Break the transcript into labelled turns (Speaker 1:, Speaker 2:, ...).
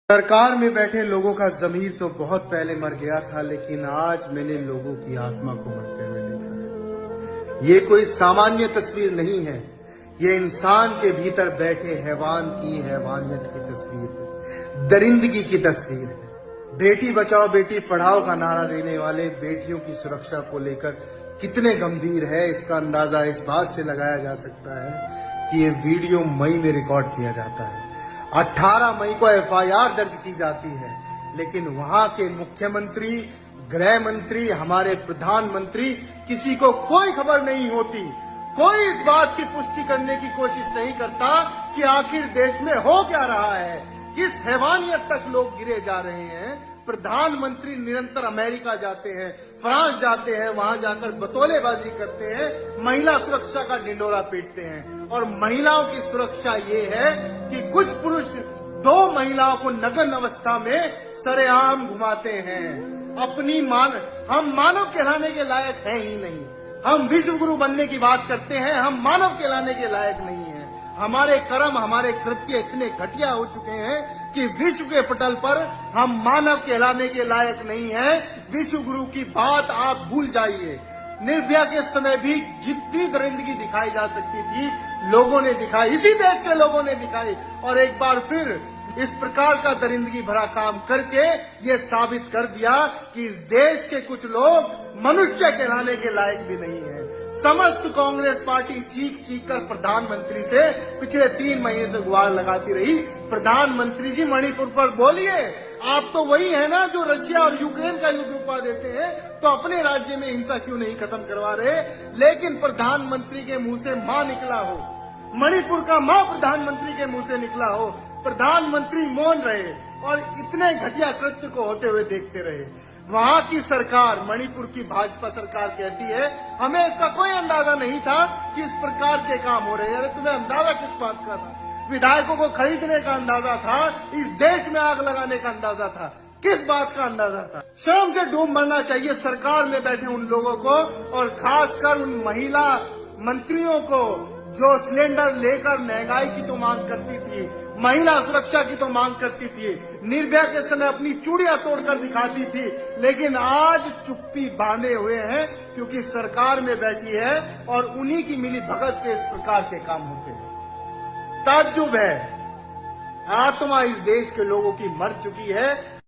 Speaker 1: सरकार में बैठे लोगों का ज़मीर तो बहुत पहले मर गया था, लेकिन आज मैंने लोगों की आत्मा को मरते हुए देखा है। ये कोई सामान्य तस्वीर नहीं है, ये इंसान के भीतर बैठे हैवान की हैवानियत की तस्वीर है, दरिंदगी की तस्वीर है। बेटी बचाओ बेटी पढ़ाओ का नारा देने वाले बेटियों की सुरक्षा को लेकर कितने गंभीर है, इसका अंदाजा इस बात से लगाया जा सकता है कि ये वीडियो मई में रिकॉर्ड किया जाता है। 18 मई को एफआईआर दर्ज की जाती है, लेकिन वहां के मुख्यमंत्री, गृह मंत्री, हमारे प्रधानमंत्री, किसी को कोई खबर नहीं होती। कोई इस बात की पुष्टि करने की कोशिश नहीं करता कि आखिर देश में हो क्या रहा है, किस हैवानियत तक लोग गिरे जा रहे हैं। प्रधानमंत्री निरंतर अमेरिका जाते हैं, फ्रांस जाते हैं, वहां जाकर बतौलेबाजी करते हैं, महिला सुरक्षा का ढिंडोरा पीटते हैं। और महिलाओं की सुरक्षा ये है कि कुछ पुरुष 2 महिलाओं को नग्न अवस्था में सरेआम घुमाते हैं। हम मानव कहलाने के लायक हैं ही नहीं। हम विश्व गुरु बनने की बात करते हैं, हम मानव कहलाने के लायक नहीं हैं। हमारे कर्म, हमारे कृत्य इतने घटिया हो चुके हैं कि विश्व के पटल पर हम मानव कहलाने के लायक नहीं हैं। विश्व गुरु की बात आप भूल जाइए। निर्भया के समय भी जितनी दरिंदगी दिखाई जा सकती थी, लोगों ने दिखाई, इसी देश के लोगों ने दिखाई। और एक बार फिर इस प्रकार का दरिंदगी भरा काम करके ये साबित कर दिया कि इस देश के कुछ लोग मनुष्य कहलाने के लायक भी नहीं है। समस्त कांग्रेस पार्टी चीख चीख कर प्रधानमंत्री से पिछले 3 महीने से गुहार लगाती रही, प्रधानमंत्री जी मणिपुर पर बोलिए। आप तो वही है ना जो रशिया और यूक्रेन का युद्ध रुकवा देते हैं, तो अपने राज्य में हिंसा क्यों नहीं खत्म करवा रहे। लेकिन प्रधानमंत्री के मुंह से मां निकला हो, मणिपुर का मां प्रधानमंत्री के मुंह से निकला हो, प्रधानमंत्री मौन रहे और इतने घटिया कृत्य को होते हुए देखते रहे। वहां की सरकार, मणिपुर की भाजपा सरकार कहती है हमें इसका कोई अंदाजा नहीं था कि इस प्रकार के काम हो रहे हैं। अरे तुम्हें अंदाजा किस बात का था? विधायकों को खरीदने का अंदाजा था, इस देश में आग लगाने का अंदाजा था, किस बात का अंदाजा था? शर्म से डूब मरना चाहिए सरकार में बैठे उन लोगों को, और खासकर उन महिला मंत्रियों को जो सिलेंडर लेकर महंगाई की तो मांग करती थी, महिला सुरक्षा की तो मांग करती थी, निर्भया के समय अपनी चूड़ियां तोड़कर दिखाती थी, लेकिन आज चुप्पी बांधे हुए हैं क्योंकि सरकार में बैठी है और उन्हीं की मिली भगत से इस प्रकार के काम होते हैं। ताज्जुब है, आत्मा इस देश के लोगों की मर चुकी है।